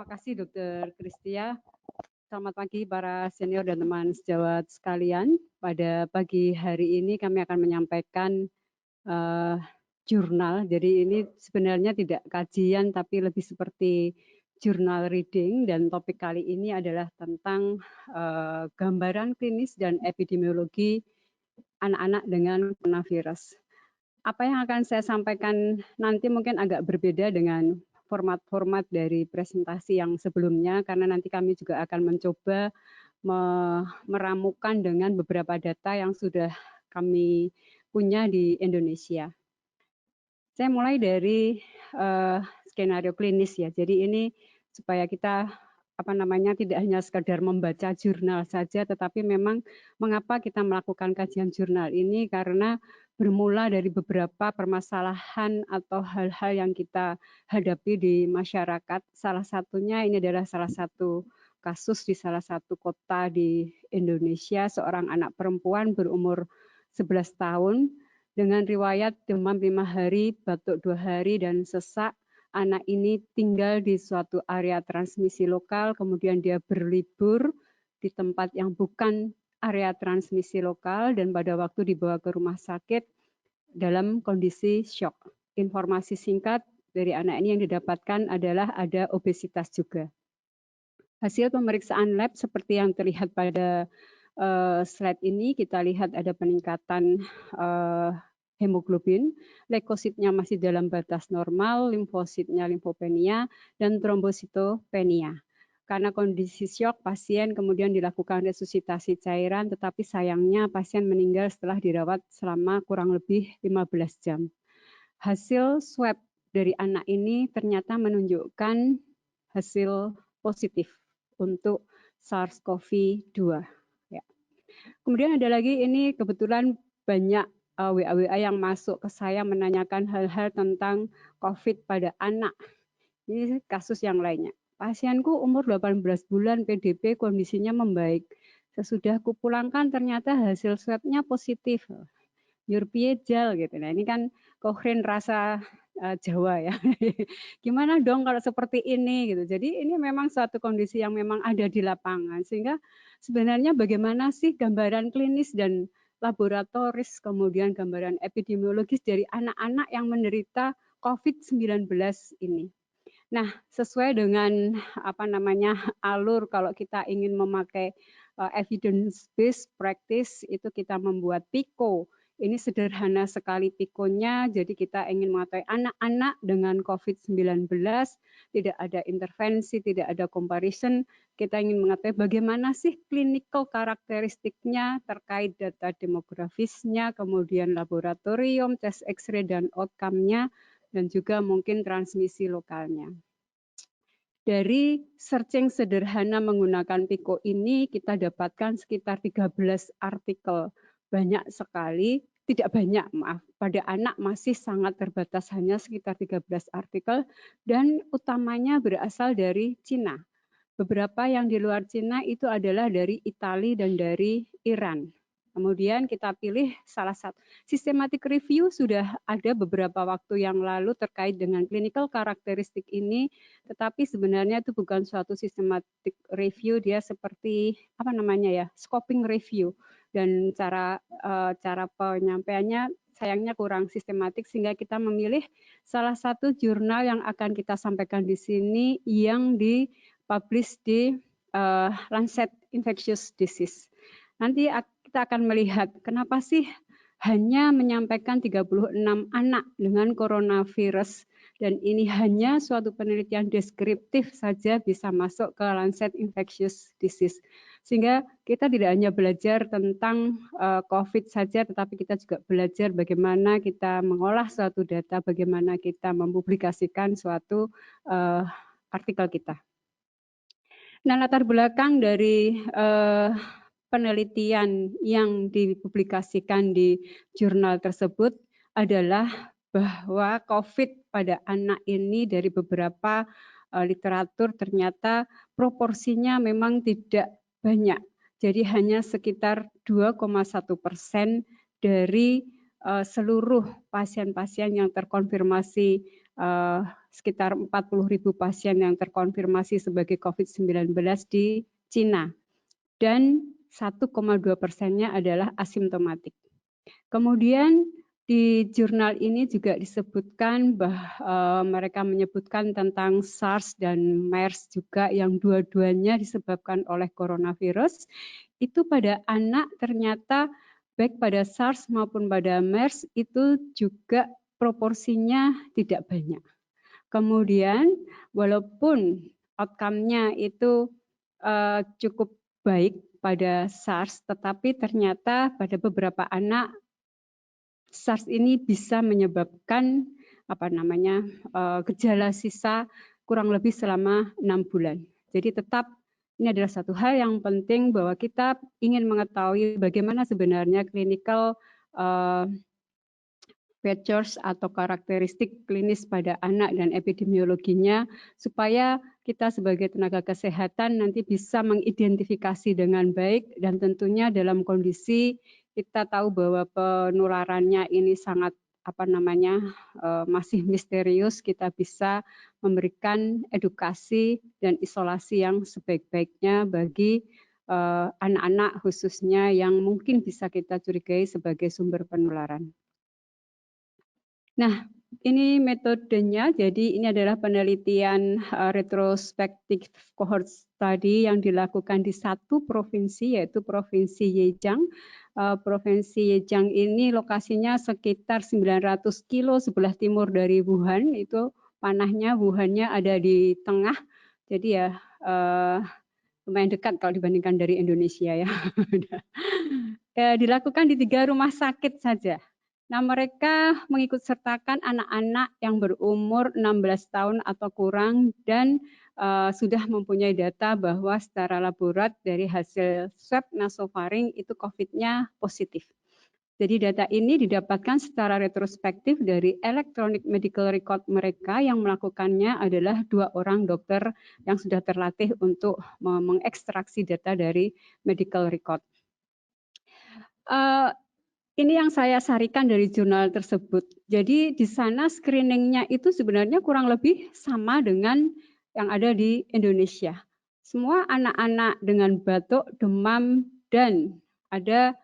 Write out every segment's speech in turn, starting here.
kasih Dr. Kristia. Selamat pagi para senior dan teman sejawat sekalian. Pada pagi hari ini kami akan menyampaikan jurnal. Jadi ini sebenarnya tidak kajian tapi lebih seperti jurnal reading, dan topik kali ini adalah tentang gambaran klinis dan epidemiologi anak-anak dengan coronavirus. Apa yang akan saya sampaikan nanti mungkin agak berbeda dengan format-format dari presentasi yang sebelumnya, karena nanti kami juga akan mencoba meramukan dengan beberapa data yang sudah kami punya di Indonesia. Saya mulai dari skenario klinis ya. Jadi ini supaya kita tidak hanya sekadar membaca jurnal saja, tetapi memang mengapa kita melakukan kajian jurnal ini, karena bermula dari beberapa permasalahan atau hal-hal yang kita hadapi di masyarakat. Salah satunya ini adalah salah satu kasus di salah satu kota di Indonesia, seorang anak perempuan berumur 11 tahun dengan riwayat demam 5 hari, batuk 2 hari, dan sesak. Anak ini tinggal di suatu area transmisi lokal, kemudian dia berlibur di tempat yang bukan area transmisi lokal, dan pada waktu dibawa ke rumah sakit dalam kondisi syok. Informasi singkat dari anak ini yang didapatkan adalah ada obesitas juga. Hasil pemeriksaan lab seperti yang terlihat pada slide ini, kita lihat ada peningkatan hemoglobin, leukositnya masih dalam batas normal, limfositnya limfopenia, dan trombositopenia. Karena kondisi syok, pasien kemudian dilakukan resusitasi cairan, tetapi sayangnya pasien meninggal setelah dirawat selama kurang lebih 15 jam. Hasil swab dari anak ini ternyata menunjukkan hasil positif untuk SARS-CoV-2. Ya. Kemudian ada lagi, ini kebetulan banyak WA yang masuk ke saya menanyakan hal-hal tentang COVID pada anak. Ini kasus yang lainnya. Pasienku umur 18 bulan, PDP, kondisinya membaik. Sesudah kupulangkan ternyata hasil swabnya positif. Yurpiejal gitu. Nah, ini kan Cochrane rasa Jawa ya. Gimana dong kalau seperti ini gitu. Jadi ini memang suatu kondisi yang memang ada di lapangan, sehingga sebenarnya bagaimana sih gambaran klinis dan laboratoris, kemudian gambaran epidemiologis dari anak-anak yang menderita COVID-19 ini. Nah, sesuai dengan alur, kalau kita ingin memakai evidence based practice, itu kita membuat PICO. Ini sederhana sekali PICO-nya, jadi kita ingin mengetahui anak-anak dengan COVID-19, tidak ada intervensi, tidak ada comparison, kita ingin mengetahui bagaimana sih clinical karakteristiknya terkait data demografisnya, kemudian laboratorium, tes X-ray dan outcome-nya, dan juga mungkin transmisi lokalnya. Dari searching sederhana menggunakan PICO ini, kita dapatkan sekitar 13 artikel. Banyak sekali, tidak banyak, maaf. Pada anak masih sangat terbatas, hanya sekitar 13 artikel, dan utamanya berasal dari Cina. Beberapa yang di luar Cina itu adalah dari Italia dan dari Iran. Kemudian kita pilih salah satu. Systematic review sudah ada beberapa waktu yang lalu terkait dengan clinical karakteristik ini, tetapi sebenarnya itu bukan suatu systematic review, dia seperti scoping review, dan cara penyampaiannya sayangnya kurang sistematik, sehingga kita memilih salah satu jurnal yang akan kita sampaikan di sini yang dipublish di Lancet Infectious Disease. Nanti kita akan melihat kenapa sih hanya menyampaikan 36 anak dengan coronavirus, dan ini hanya suatu penelitian deskriptif saja bisa masuk ke Lancet Infectious Disease. Sehingga kita tidak hanya belajar tentang COVID saja, tetapi kita juga belajar bagaimana kita mengolah suatu data, bagaimana kita mempublikasikan suatu artikel kita. Nah, latar belakang dari penelitian yang dipublikasikan di jurnal tersebut adalah bahwa COVID pada anak ini dari beberapa literatur ternyata proporsinya memang tidak banyak. Jadi hanya sekitar 2,1% dari seluruh pasien-pasien yang terkonfirmasi sekitar 40.000 pasien yang terkonfirmasi sebagai COVID-19 di Cina, dan 1,2%-nya adalah asimptomatik. Kemudian di jurnal ini juga disebutkan bahwa mereka menyebutkan tentang SARS dan MERS juga yang dua-duanya disebabkan oleh coronavirus. Itu pada anak ternyata baik pada SARS maupun pada MERS itu juga proporsinya tidak banyak. Kemudian walaupun outcome-nya itu cukup baik pada SARS, tetapi ternyata pada beberapa anak SARS ini bisa menyebabkan gejala sisa kurang lebih selama 6 bulan. Jadi tetap ini adalah satu hal yang penting bahwa kita ingin mengetahui bagaimana sebenarnya clinical features atau karakteristik klinis pada anak dan epidemiologinya supaya kita sebagai tenaga kesehatan nanti bisa mengidentifikasi dengan baik, dan tentunya dalam kondisi kita tahu bahwa penularannya ini sangat masih misterius, kita bisa memberikan edukasi dan isolasi yang sebaik-baiknya bagi anak-anak khususnya yang mungkin bisa kita curigai sebagai sumber penularan. Nah, ini metodenya. Jadi ini adalah penelitian retrospektif cohort study yang dilakukan di satu provinsi, yaitu Provinsi Zhejiang. Provinsi Zhejiang ini lokasinya sekitar 900 kilo sebelah timur dari Wuhan. Itu panahnya, Wuhannya ada di tengah. Jadi ya lumayan dekat kalau dibandingkan dari Indonesia ya. Dilakukan di 3 rumah sakit saja. Nah, mereka mengikut sertakan anak-anak yang berumur 16 tahun atau kurang dan sudah mempunyai data bahwa secara laborat dari hasil swab nasofaring itu COVID-nya positif. Jadi data ini didapatkan secara retrospektif dari electronic medical record mereka, yang melakukannya adalah 2 orang dokter yang sudah terlatih untuk mengekstraksi data dari medical record. Ini yang saya sarikan dari jurnal tersebut. Jadi di sana screeningnya itu sebenarnya kurang lebih sama dengan yang ada di Indonesia. Semua anak-anak dengan batuk, demam, dan ada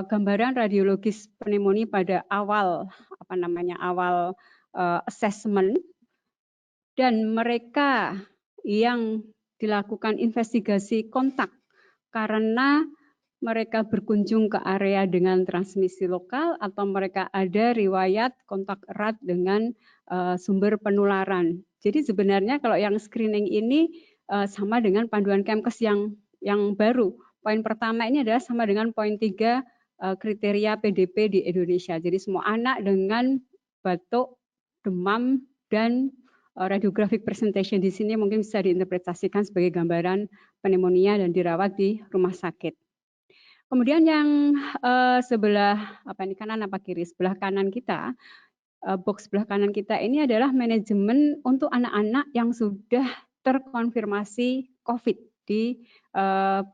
gambaran radiologis pneumonia pada awal assessment, dan mereka yang dilakukan investigasi kontak karena mereka berkunjung ke area dengan transmisi lokal atau mereka ada riwayat kontak erat dengan sumber penularan. Jadi sebenarnya kalau yang screening ini sama dengan panduan Kemkes yang baru. Poin pertama ini adalah sama dengan poin 3 kriteria PDP di Indonesia. Jadi semua anak dengan batuk, demam, dan radiographic presentation di sini mungkin bisa diinterpretasikan sebagai gambaran pneumonia dan dirawat di rumah sakit. Kemudian yang sebelah kanan apa kiri? Sebelah kanan kita, box sebelah kanan kita ini adalah manajemen untuk anak-anak yang sudah terkonfirmasi COVID di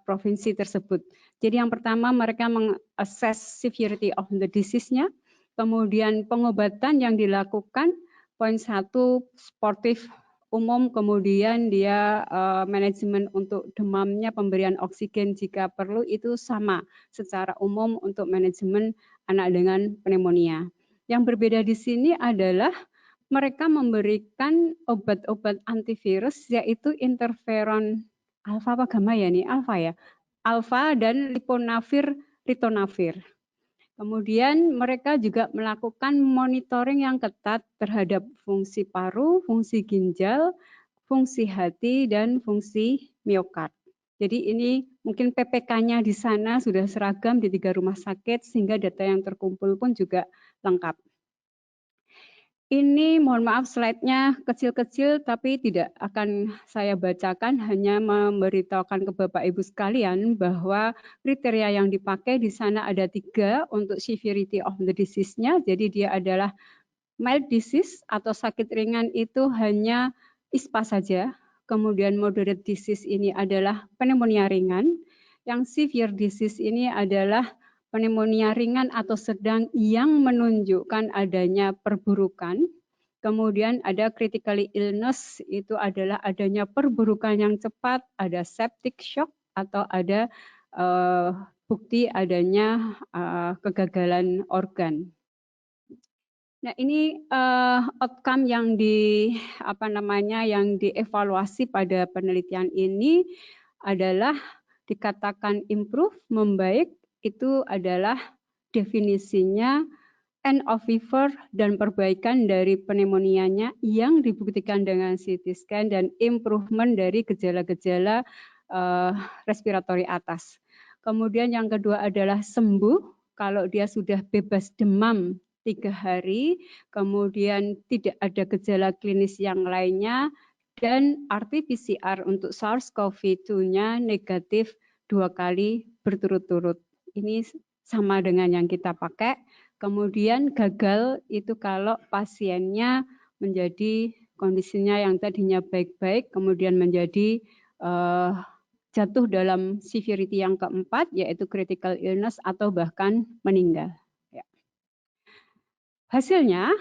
provinsi tersebut. Jadi yang pertama mereka meng-assess severity of the disease-nya, kemudian pengobatan yang dilakukan, poin 1 sportif umum, kemudian dia manajemen untuk demamnya, pemberian oksigen jika perlu itu sama secara umum untuk manajemen anak dengan pneumonia. Yang berbeda di sini adalah mereka memberikan obat-obat antivirus yaitu interferon alfa apa gamma ya nih? Alfa ya. Alfa dan leponavir, ritonavir. Kemudian mereka juga melakukan monitoring yang ketat terhadap fungsi paru, fungsi ginjal, fungsi hati, dan fungsi miokard. Jadi ini mungkin PPK-nya di sana sudah seragam di 3 rumah sakit sehingga data yang terkumpul pun juga lengkap. Ini mohon maaf slide-nya kecil-kecil tapi tidak akan saya bacakan, hanya memberitahukan ke Bapak Ibu sekalian bahwa kriteria yang dipakai di sana ada 3 untuk severity of the disease-nya. Jadi dia adalah mild disease atau sakit ringan itu hanya ISPA saja. Kemudian moderate disease ini adalah pneumonia ringan. Yang severe disease ini adalah pneumonia ringan atau sedang yang menunjukkan adanya perburukan. Kemudian ada critically illness, itu adalah adanya perburukan yang cepat, ada septic shock, atau ada bukti adanya kegagalan organ. Nah, ini outcome yang yang dievaluasi pada penelitian ini adalah dikatakan improve, membaik, itu adalah definisinya end of fever dan perbaikan dari pneumonianya yang dibuktikan dengan CT scan dan improvement dari gejala-gejala respiratory atas. Kemudian yang kedua adalah sembuh kalau dia sudah bebas demam 3 hari, kemudian tidak ada gejala klinis yang lainnya, dan RT-PCR untuk SARS-CoV-2-nya negatif 2 kali berturut-turut. Ini sama dengan yang kita pakai. Kemudian gagal itu kalau pasiennya menjadi kondisinya yang tadinya baik-baik, kemudian menjadi jatuh dalam severity yang keempat, yaitu critical illness atau bahkan meninggal. Ya. Hasilnya,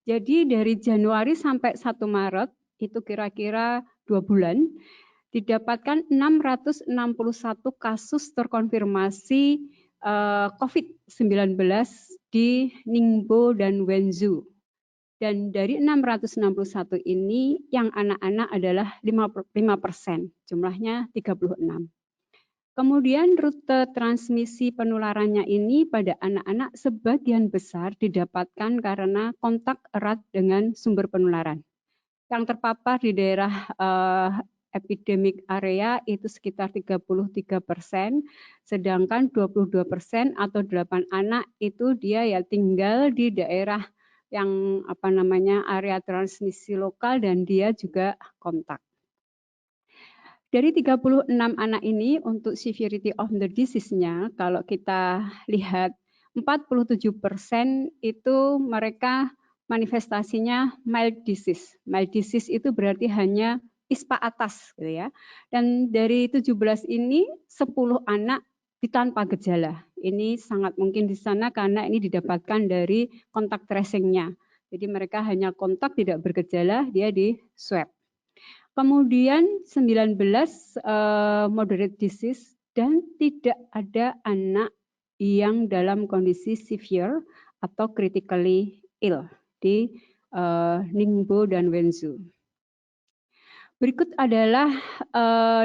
jadi dari Januari sampai 1 Maret, itu kira-kira 2 bulan, didapatkan 661 kasus terkonfirmasi COVID-19 di Ningbo dan Wenzhou. Dan dari 661 ini yang anak-anak adalah 5%, jumlahnya 36. Kemudian rute transmisi penularannya ini pada anak-anak sebagian besar didapatkan karena kontak erat dengan sumber penularan. Yang terpapar di daerah epidemic area itu sekitar 33%, sedangkan 22% atau 8 anak itu dia ya tinggal di daerah yang area transmisi lokal dan dia juga kontak. Dari 36 anak ini untuk severity of the disease-nya, kalau kita lihat 47% itu mereka manifestasinya mild disease. Mild disease itu berarti hanya ISPA atas gitu ya. Dan dari 17 ini 10 anak tanpa gejala. Ini sangat mungkin di sana karena ini didapatkan dari kontak tracing-nya. Jadi mereka hanya kontak tidak bergejala, dia di swab. Kemudian 19 moderate disease dan tidak ada anak yang dalam kondisi severe atau critically ill di Ningbo dan Wenzhou. Berikut adalah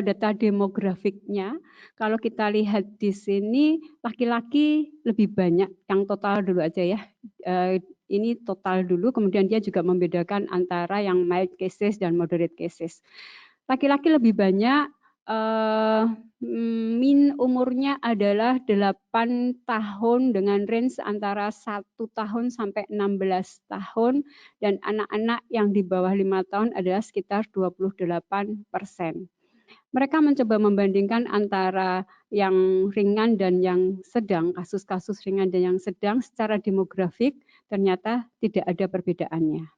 data demografiknya. Kalau kita lihat di sini laki-laki lebih banyak, yang total dulu aja ya. Ini total dulu, kemudian dia juga membedakan antara yang mild cases dan moderate cases. Laki-laki lebih banyak, min umurnya adalah 8 tahun dengan range antara 1 tahun sampai 16 tahun, dan anak-anak yang di bawah 5 tahun adalah sekitar 28%. Mereka mencoba membandingkan antara yang ringan dan yang sedang, kasus-kasus ringan dan yang sedang secara demografik, ternyata tidak ada perbedaannya.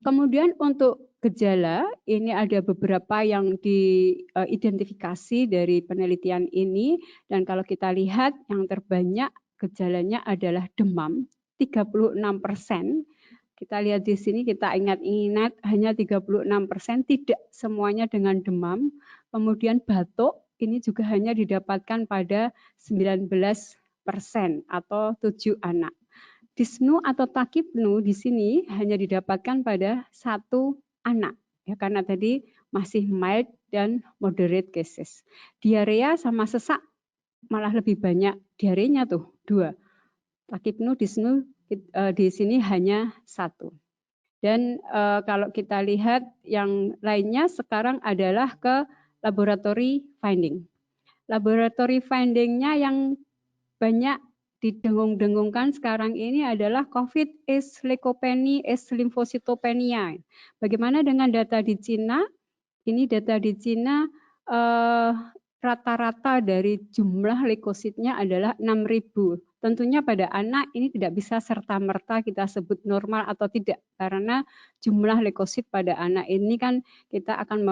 Kemudian untuk gejala, ini ada beberapa yang diidentifikasi dari penelitian ini, dan kalau kita lihat yang terbanyak gejalanya adalah demam, 36%. Kita lihat di sini, kita ingat hanya 36%, tidak semuanya dengan demam. Kemudian batuk, ini juga hanya didapatkan pada 19% atau 7 anak. Dyspnea atau takipnu di sini hanya didapatkan pada 1 anak, ya, karena tadi masih mild dan moderate cases. Diarea sama sesak malah lebih banyak, diarenya tuh 2. Takipnu, dyspnea di sini hanya 1. Dan kalau kita lihat yang lainnya sekarang adalah ke laboratory finding. Laboratory finding-nya yang banyak didengung-dengungkan sekarang ini adalah COVID is leukopenia, is limfositopenia. Bagaimana dengan data di Cina? Ini data di Cina rata-rata dari jumlah leukositnya adalah 6.000. Tentunya pada anak ini tidak bisa serta-merta kita sebut normal atau tidak, karena jumlah leukosit pada anak ini kan kita akan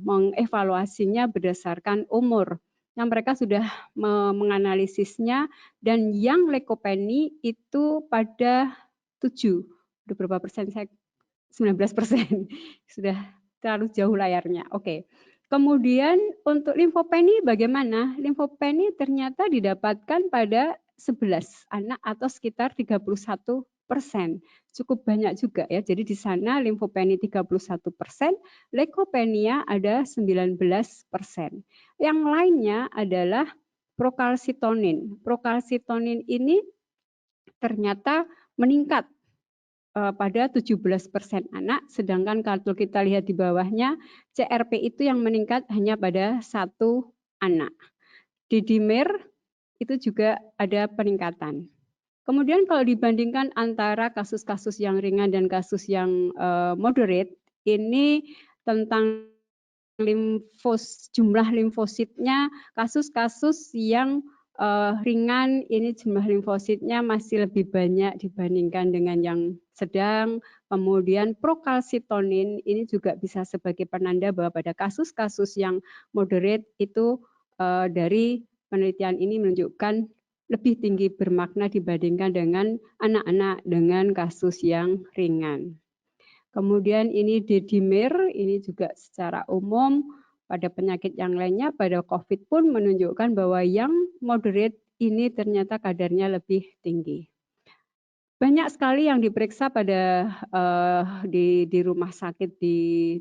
mengevaluasinya berdasarkan umur. Yang mereka sudah menganalisisnya, dan yang leukopenia itu pada 7 berapa persen? Saya 19%. Sudah terlalu jauh layarnya. Oke. Kemudian untuk limfopeni bagaimana? Limfopeni ternyata didapatkan pada 11 anak atau sekitar 31%. Cukup banyak juga ya. Jadi di sana limfopeni 31%, leukopenia ada 19%. Yang lainnya adalah prokalsitonin. Prokalsitonin ini ternyata meningkat pada 17% anak, sedangkan kalau kita lihat di bawahnya, CRP itu yang meningkat hanya pada 1 anak. Di dimer itu juga ada peningkatan. Kemudian kalau dibandingkan antara kasus-kasus yang ringan dan kasus yang moderate, ini tentang jumlah limfositnya, kasus-kasus yang ringan ini jumlah limfositnya masih lebih banyak dibandingkan dengan yang sedang. Kemudian prokalsitonin ini juga bisa sebagai penanda bahwa pada kasus-kasus yang moderate itu dari penelitian ini menunjukkan lebih tinggi bermakna dibandingkan dengan anak-anak dengan kasus yang ringan. Kemudian ini D-dimer, ini juga secara umum pada penyakit yang lainnya, pada COVID pun menunjukkan bahwa yang moderate ini ternyata kadarnya lebih tinggi. Banyak sekali yang diperiksa pada di rumah sakit di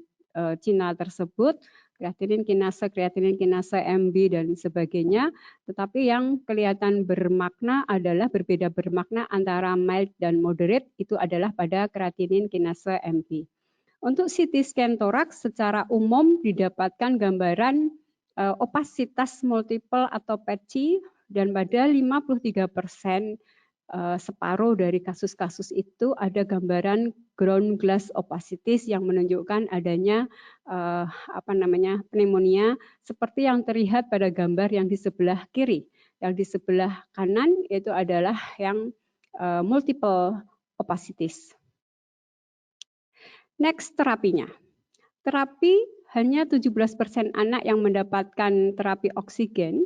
Cina tersebut, kreatinin kinase MB dan sebagainya, tetapi yang kelihatan bermakna adalah berbeda bermakna antara mild dan moderate itu adalah pada kreatinin kinase MB. Untuk CT scan toraks secara umum didapatkan gambaran opasitas multiple atau patchy dan pada 53% separuh dari kasus-kasus itu ada gambaran ground glass opacities yang menunjukkan adanya pneumonia seperti yang terlihat pada gambar yang di sebelah kiri. Yang di sebelah kanan itu adalah yang multiple opacities. Next terapinya. Terapi hanya 17% anak yang mendapatkan terapi oksigen.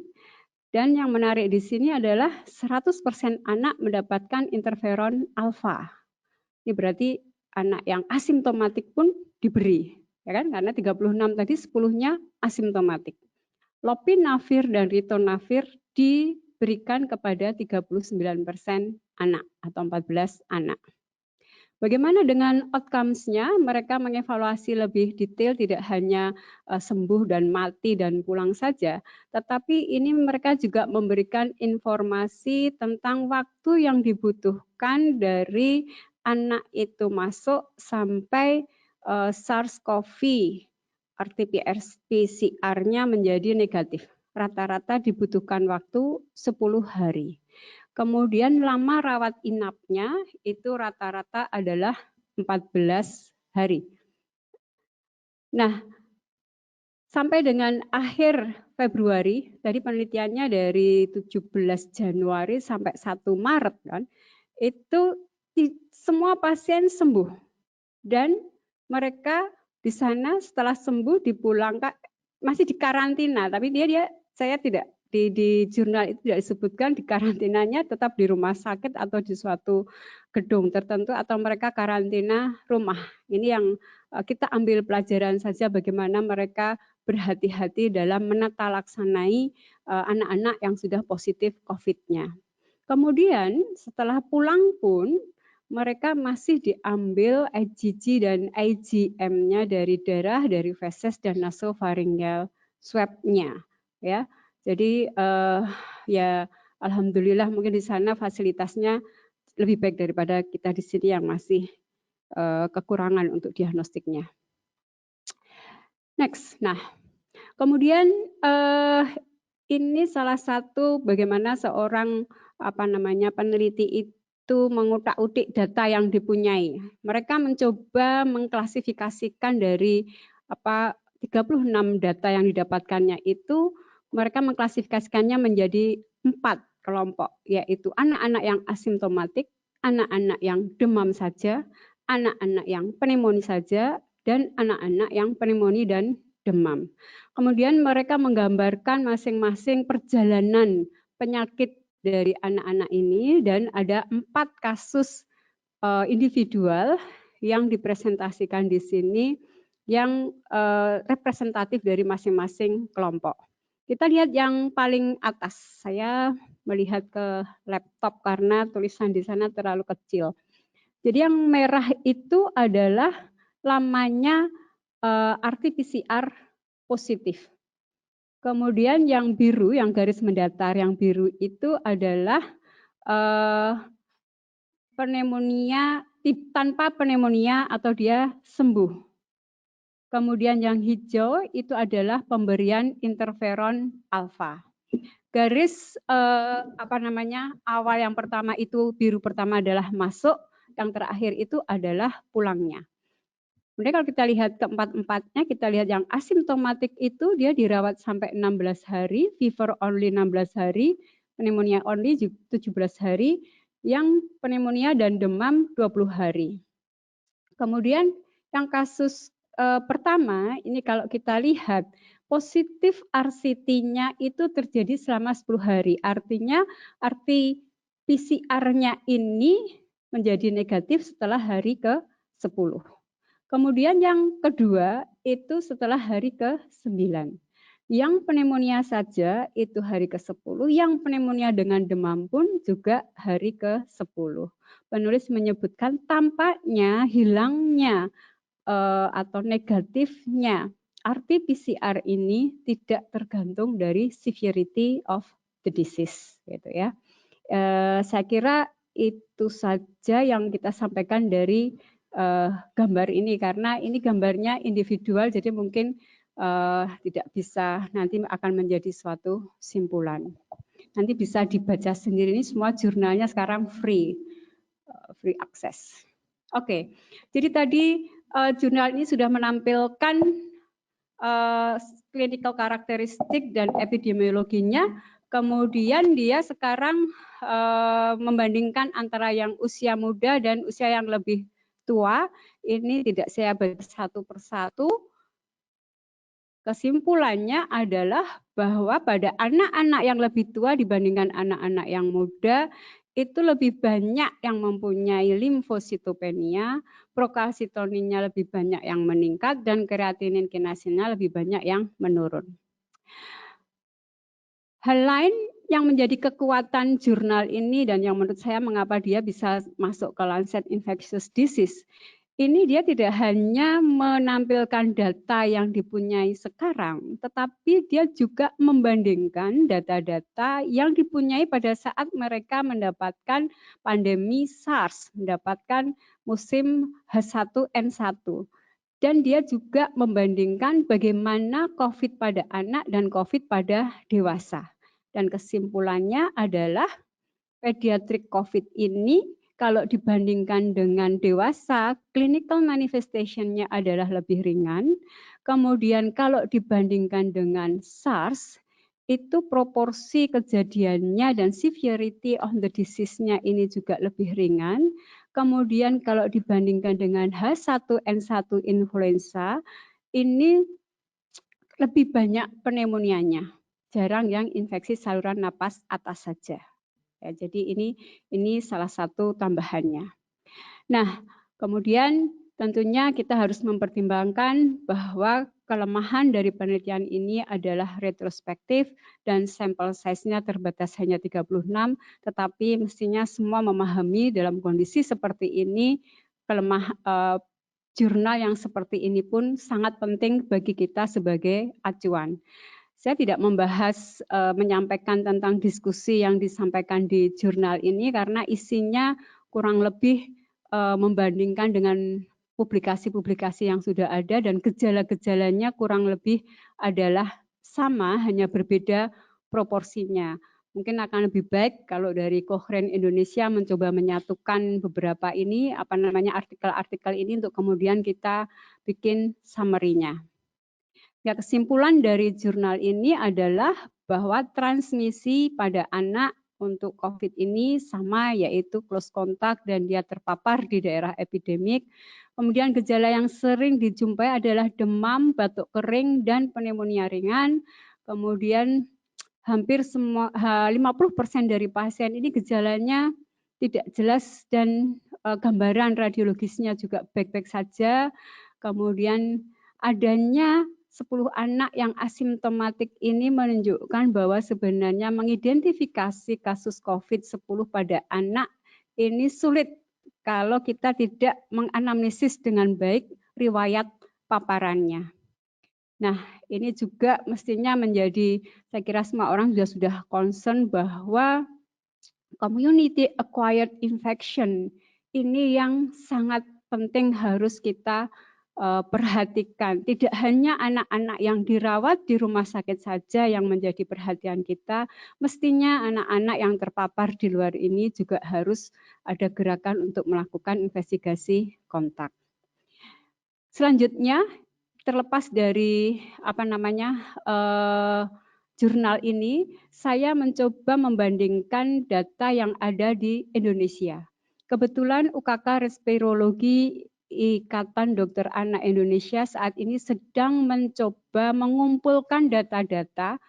Dan yang menarik di sini adalah 100% anak mendapatkan interferon alfa. Ini berarti anak yang asimptomatik pun diberi, ya kan? Karena 36 tadi 10-nya asimptomatik. Lopinavir dan ritonavir diberikan kepada 39% anak atau 14 anak. Bagaimana dengan outcomes-nya? Mereka mengevaluasi lebih detail, tidak hanya sembuh dan mati dan pulang saja, tetapi ini mereka juga memberikan informasi tentang waktu yang dibutuhkan dari anak itu masuk sampai SARS-CoV, RT-PCR-nya menjadi negatif. Rata-rata dibutuhkan waktu 10 hari. Kemudian lama rawat inapnya itu rata-rata adalah 14 hari. Nah, sampai dengan akhir Februari, tadi penelitiannya dari 17 Januari sampai 1 Maret kan, itu semua pasien sembuh. Dan mereka di sana setelah sembuh dipulangkan, masih di karantina, tapi saya tidak di jurnal itu tidak disebutkan di karantinanya tetap di rumah sakit atau di suatu gedung tertentu atau mereka karantina rumah. Ini yang kita ambil pelajaran saja bagaimana mereka berhati-hati dalam menata-laksanai anak-anak yang sudah positif COVID-nya. Kemudian setelah pulang pun mereka masih diambil IgG dan IgM-nya dari darah, dari feses dan nasopharyngeal swab-nya, ya. Jadi ya alhamdulillah mungkin di sana fasilitasnya lebih baik daripada kita di sini yang masih kekurangan untuk diagnostiknya. Next, nah kemudian ini salah satu bagaimana seorang peneliti itu mengutak-utik data yang dipunyai. Mereka mencoba mengklasifikasikan dari 36 data yang didapatkannya itu, mereka mengklasifikasikannya menjadi 4 kelompok, yaitu anak-anak yang asimptomatik, anak-anak yang demam saja, anak-anak yang pneumonia saja, dan anak-anak yang pneumonia dan demam. Kemudian mereka menggambarkan masing-masing perjalanan penyakit dari anak-anak ini dan ada 4 kasus individual yang dipresentasikan di sini yang representatif dari masing-masing kelompok. Kita lihat yang paling atas. Saya melihat ke laptop karena tulisan di sana terlalu kecil. Jadi yang merah itu adalah lamanya RT-PCR positif. Kemudian yang biru, yang garis mendatar, yang biru itu adalah pneumonia tanpa pneumonia atau dia sembuh. Kemudian yang hijau itu adalah pemberian interferon alfa. Garis awal yang pertama itu biru pertama adalah masuk, yang terakhir itu adalah pulangnya. Kemudian kalau kita lihat keempat-empatnya, kita lihat yang asimptomatik itu dia dirawat sampai 16 hari, fever only 16 hari, pneumonia only 17 hari, yang pneumonia dan demam 20 hari. Kemudian yang kasus pertama, ini kalau kita lihat, positif RCT-nya itu terjadi selama 10 hari. Artinya arti PCR-nya ini menjadi negatif setelah hari ke-10. Kemudian yang kedua itu setelah hari ke-9. Yang pneumonia saja itu hari ke-10, yang pneumonia dengan demam pun juga hari ke-10. Penulis menyebutkan tampaknya hilangnya atau negatifnya RT-PCR ini tidak tergantung dari severity of the disease, gitu ya. Saya kira itu saja yang kita sampaikan dari gambar ini, karena ini gambarnya individual, jadi mungkin tidak bisa nanti akan menjadi suatu simpulan. Nanti bisa dibaca sendiri, ini semua jurnalnya sekarang free access. Oke, jadi tadi jurnal ini sudah menampilkan clinical karakteristik dan epidemiologinya. Kemudian dia sekarang membandingkan antara yang usia muda dan usia yang lebih tua. Ini tidak saya baca satu persatu. Kesimpulannya adalah bahwa pada anak-anak yang lebih tua dibandingkan anak-anak yang muda, itu lebih banyak yang mempunyai limfositopenia, prokalsitoninnya lebih banyak yang meningkat, dan kreatinin kinasinnya lebih banyak yang menurun. Hal lain yang menjadi kekuatan jurnal ini dan yang menurut saya mengapa dia bisa masuk ke Lancet Infectious Disease, ini dia tidak hanya menampilkan data yang dipunyai sekarang, tetapi dia juga membandingkan data-data yang dipunyai pada saat mereka mendapatkan pandemi SARS, mendapatkan musim H1N1. Dan dia juga membandingkan bagaimana COVID pada anak dan COVID pada dewasa. Dan kesimpulannya adalah pediatric COVID ini kalau dibandingkan dengan dewasa, clinical manifestation-nya adalah lebih ringan. Kemudian kalau dibandingkan dengan SARS, itu proporsi kejadiannya dan severity of the disease-nya ini juga lebih ringan. Kemudian kalau dibandingkan dengan H1N1 influenza, ini lebih banyak pneumonia-nya. Jarang yang infeksi saluran napas atas saja. Ya, jadi ini salah satu tambahannya. Nah, kemudian tentunya kita harus mempertimbangkan bahwa kelemahan dari penelitian ini adalah retrospektif dan sampel size-nya terbatas hanya 36, tetapi mestinya semua memahami dalam kondisi seperti ini jurnal yang seperti ini pun sangat penting bagi kita sebagai acuan. Saya tidak membahas, menyampaikan tentang diskusi yang disampaikan di jurnal ini karena isinya kurang lebih membandingkan dengan publikasi-publikasi yang sudah ada dan gejala-gejalanya kurang lebih adalah sama, hanya berbeda proporsinya. Mungkin akan lebih baik kalau dari Cochrane Indonesia mencoba menyatukan beberapa ini, artikel-artikel ini untuk kemudian kita bikin summary-nya. Ya, kesimpulan dari jurnal ini adalah bahwa transmisi pada anak untuk COVID ini sama, yaitu close contact dan dia terpapar di daerah epidemik. Kemudian gejala yang sering dijumpai adalah demam, batuk kering, dan pneumonia ringan. Kemudian hampir 50% dari pasien ini gejalanya tidak jelas dan gambaran radiologisnya juga baik-baik saja. Kemudian adanya 10 anak yang asimptomatik ini menunjukkan bahwa sebenarnya mengidentifikasi kasus COVID-10 pada anak ini sulit kalau kita tidak menganamnesis dengan baik riwayat paparannya. Nah, ini juga mestinya menjadi, saya kira semua orang sudah concern bahwa community acquired infection ini yang sangat penting harus kita perhatikan. Tidak hanya anak-anak yang dirawat di rumah sakit saja yang menjadi perhatian kita, mestinya anak-anak yang terpapar di luar ini juga harus ada gerakan untuk melakukan investigasi kontak. Selanjutnya, terlepas dari jurnal ini, saya mencoba membandingkan data yang ada di Indonesia. Kebetulan UKK Respirologi Ikatan Dokter Anak Indonesia saat ini sedang mencoba mengumpulkan data-data.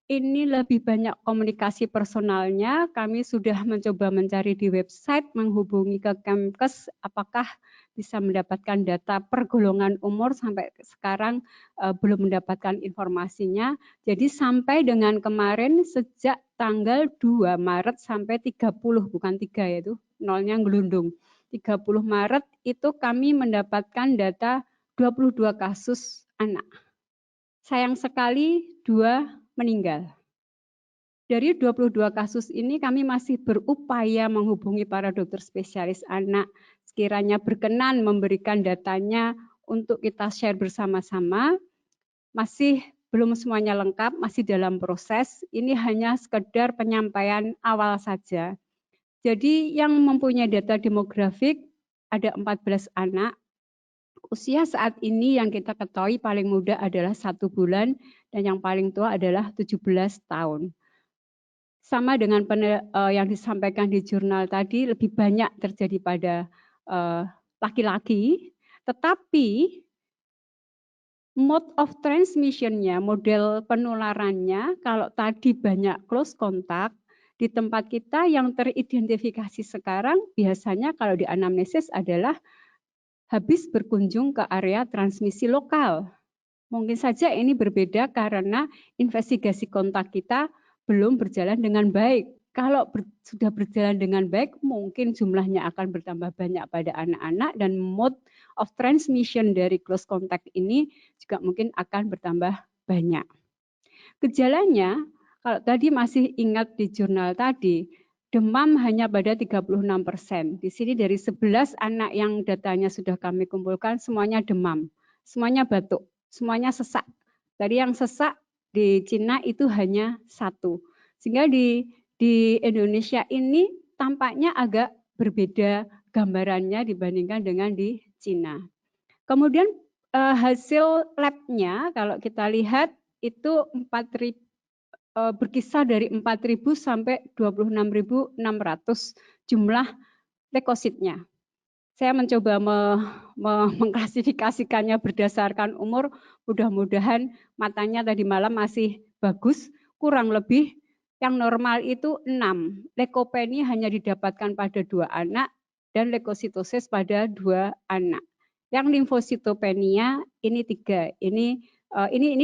Ini lebih banyak komunikasi personalnya. Kami sudah mencoba mencari di website, menghubungi ke Kemkes, apakah bisa mendapatkan data per golongan umur, sampai sekarang belum mendapatkan informasinya. Jadi sampai dengan kemarin sejak tanggal 2 Maret sampai 30, bukan 3 ya itu, nolnya gelundung. 30 Maret itu kami mendapatkan data 22 kasus anak. Sayang sekali 2 meninggal. Dari 22 kasus ini kami masih berupaya menghubungi para dokter spesialis anak, sekiranya berkenan memberikan datanya untuk kita share bersama-sama. Masih belum semuanya lengkap, masih dalam proses. Ini hanya sekedar penyampaian awal saja. Jadi yang mempunyai data demografik ada 14 anak. Usia saat ini yang kita ketahui paling muda adalah 1 bulan dan yang paling tua adalah 17 tahun. Sama dengan yang disampaikan di jurnal tadi, lebih banyak terjadi pada laki-laki, tetapi mode of transmission-nya, model penularannya, kalau tadi banyak close contact, di tempat kita yang teridentifikasi sekarang biasanya kalau di anamnesis adalah habis berkunjung ke area transmisi lokal. Mungkin saja ini berbeda karena investigasi kontak kita belum berjalan dengan baik. Kalau sudah berjalan dengan baik, mungkin jumlahnya akan bertambah banyak pada anak-anak dan mode of transmission dari close contact ini juga mungkin akan bertambah banyak. Gejalanya, kalau tadi masih ingat di jurnal tadi, demam hanya pada 36%. Di sini dari 11 anak yang datanya sudah kami kumpulkan, semuanya demam, semuanya batuk, semuanya sesak. Dari yang sesak di Cina itu hanya 1. Sehingga di Indonesia ini tampaknya agak berbeda gambarannya dibandingkan dengan di Cina. Kemudian hasil labnya kalau kita lihat itu 4.000 berkisar dari 4.000 sampai 26.600 jumlah leukositnya. Saya mencoba mengklasifikasikannya berdasarkan umur, mudah-mudahan matanya tadi malam masih bagus, kurang lebih yang normal itu 6. Leukopenia hanya didapatkan pada 2 anak dan leukositosis pada 2 anak. Yang limfositopenia ini 3. Ini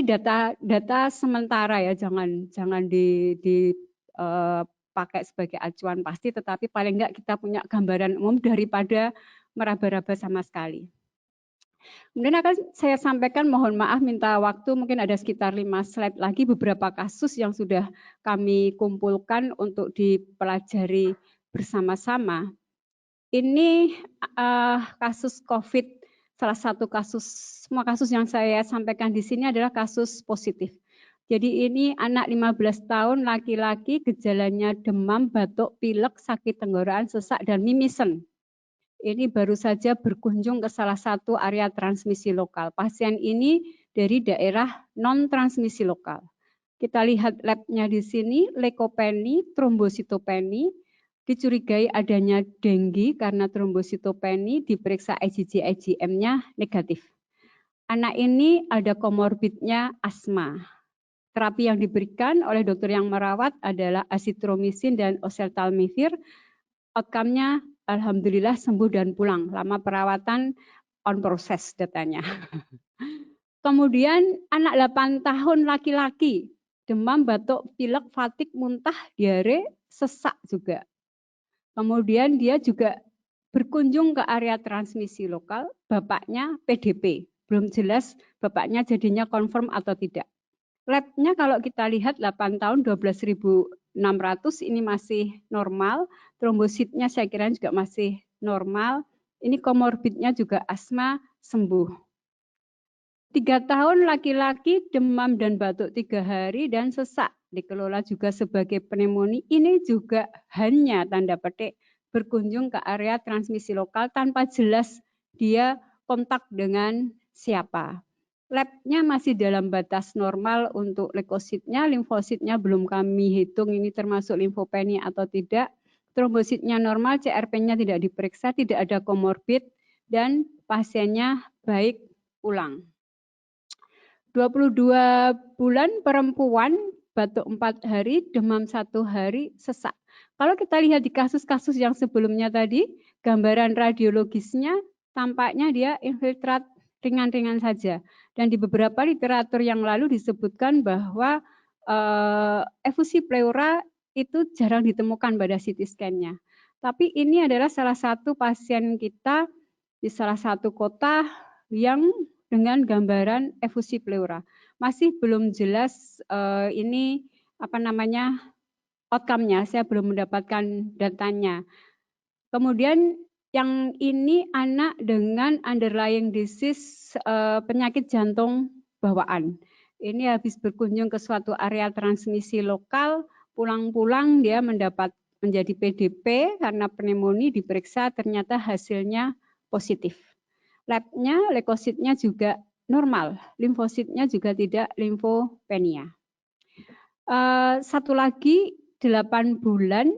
data sementara ya, jangan dipakai sebagai acuan pasti, tetapi paling enggak kita punya gambaran umum daripada meraba-raba sama sekali. Kemudian akan saya sampaikan, mohon maaf minta waktu, mungkin ada sekitar 5 slide lagi beberapa kasus yang sudah kami kumpulkan untuk dipelajari bersama-sama. Ini kasus COVID, salah satu kasus, semua kasus yang saya sampaikan di sini adalah kasus positif. Jadi ini anak 15 tahun laki-laki, gejalanya demam, batuk, pilek, sakit tenggorokan, sesak, dan mimisen. Ini baru saja berkunjung ke salah satu area transmisi lokal. Pasien ini dari daerah non-transmisi lokal. Kita lihat labnya di sini, leukopenia, trombositopenia, dicurigai adanya denggi karena trombositopenia, diperiksa IgG, IgM-nya negatif. Anak ini ada komorbidnya asma. Terapi yang diberikan oleh dokter yang merawat adalah azitromisin dan oseltamivir. Outcome-nya alhamdulillah sembuh dan pulang. Lama perawatan on proses datanya. Kemudian anak 8 tahun laki-laki, demam, batuk, pilek, fatik, muntah, diare, sesak juga. Kemudian dia juga berkunjung ke area transmisi lokal, bapaknya PDP. Belum jelas bapaknya jadinya confirm atau tidak. Labnya kalau kita lihat 8 tahun 12.600 ini masih normal, trombositnya saya kira juga masih normal, ini komorbidnya juga asma sembuh. 3 tahun laki-laki demam dan batuk 3 hari dan sesak, dikelola juga sebagai pneumonia, ini juga hanya tanda petik berkunjung ke area transmisi lokal tanpa jelas dia kontak dengan siapa. Labnya masih dalam batas normal untuk leukositnya, limfositnya belum kami hitung ini termasuk limfopenia atau tidak. Trombositnya normal, CRP-nya tidak diperiksa, tidak ada komorbid, dan pasiennya baik pulang. 22 bulan perempuan, batuk 4 hari, demam 1 hari, sesak. Kalau kita lihat di kasus-kasus yang sebelumnya tadi, gambaran radiologisnya tampaknya dia infiltrat ringan-ringan saja. Dan di beberapa literatur yang lalu disebutkan bahwa efusi pleura itu jarang ditemukan pada CT scan-nya. Tapi ini adalah salah satu pasien kita di salah satu kota yang dengan gambaran efusi pleura. Masih belum jelas ini apa namanya outcome-nya, saya belum mendapatkan datanya. Kemudian yang ini anak dengan underlying disease penyakit jantung bawaan. Ini habis berkunjung ke suatu area transmisi lokal, pulang-pulang dia menjadi PDP karena pneumonia, diperiksa ternyata hasilnya positif. Labnya, leukositnya juga normal, limfositnya juga tidak limfopenia. Satu lagi 8 bulan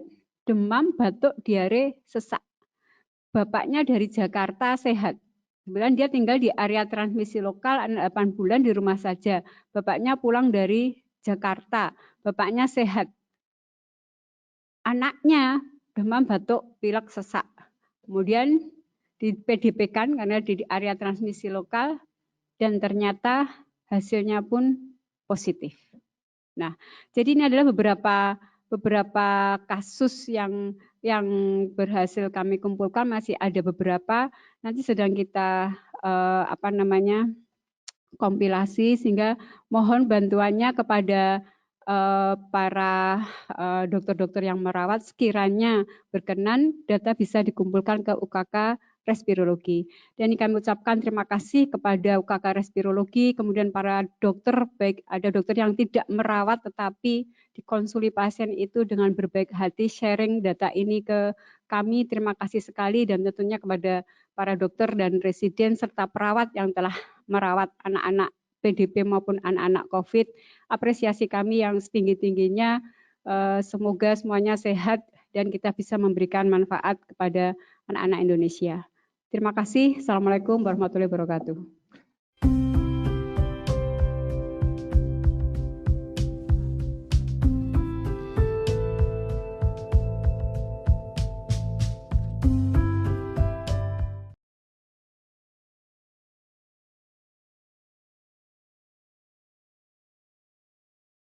demam, batuk, diare, sesak. Bapaknya dari Jakarta sehat. Kemudian dia tinggal di area transmisi lokal 8 bulan di rumah saja. Bapaknya pulang dari Jakarta. Bapaknya sehat. Anaknya demam, batuk, pilek, sesak. Kemudian di PDP-kan karena di area transmisi lokal dan ternyata hasilnya pun positif. Nah, jadi ini adalah beberapa kasus yang berhasil kami kumpulkan, masih ada beberapa nanti sedang kita kompilasi, sehingga mohon bantuannya kepada para dokter-dokter yang merawat, sekiranya berkenan data bisa dikumpulkan ke UKK Respirologi. Dan ini kami ucapkan terima kasih kepada UKK Respirologi, kemudian para dokter, baik ada dokter yang tidak merawat tetapi dikonsuli pasien itu dengan berbaik hati sharing data ini ke kami. Terima kasih sekali, dan tentunya kepada para dokter dan residen serta perawat yang telah merawat anak-anak PDP maupun anak-anak COVID. Apresiasi kami yang setinggi-tingginya, semoga semuanya sehat dan kita bisa memberikan manfaat kepada anak-anak Indonesia. Terima kasih. Assalamualaikum warahmatullahi wabarakatuh.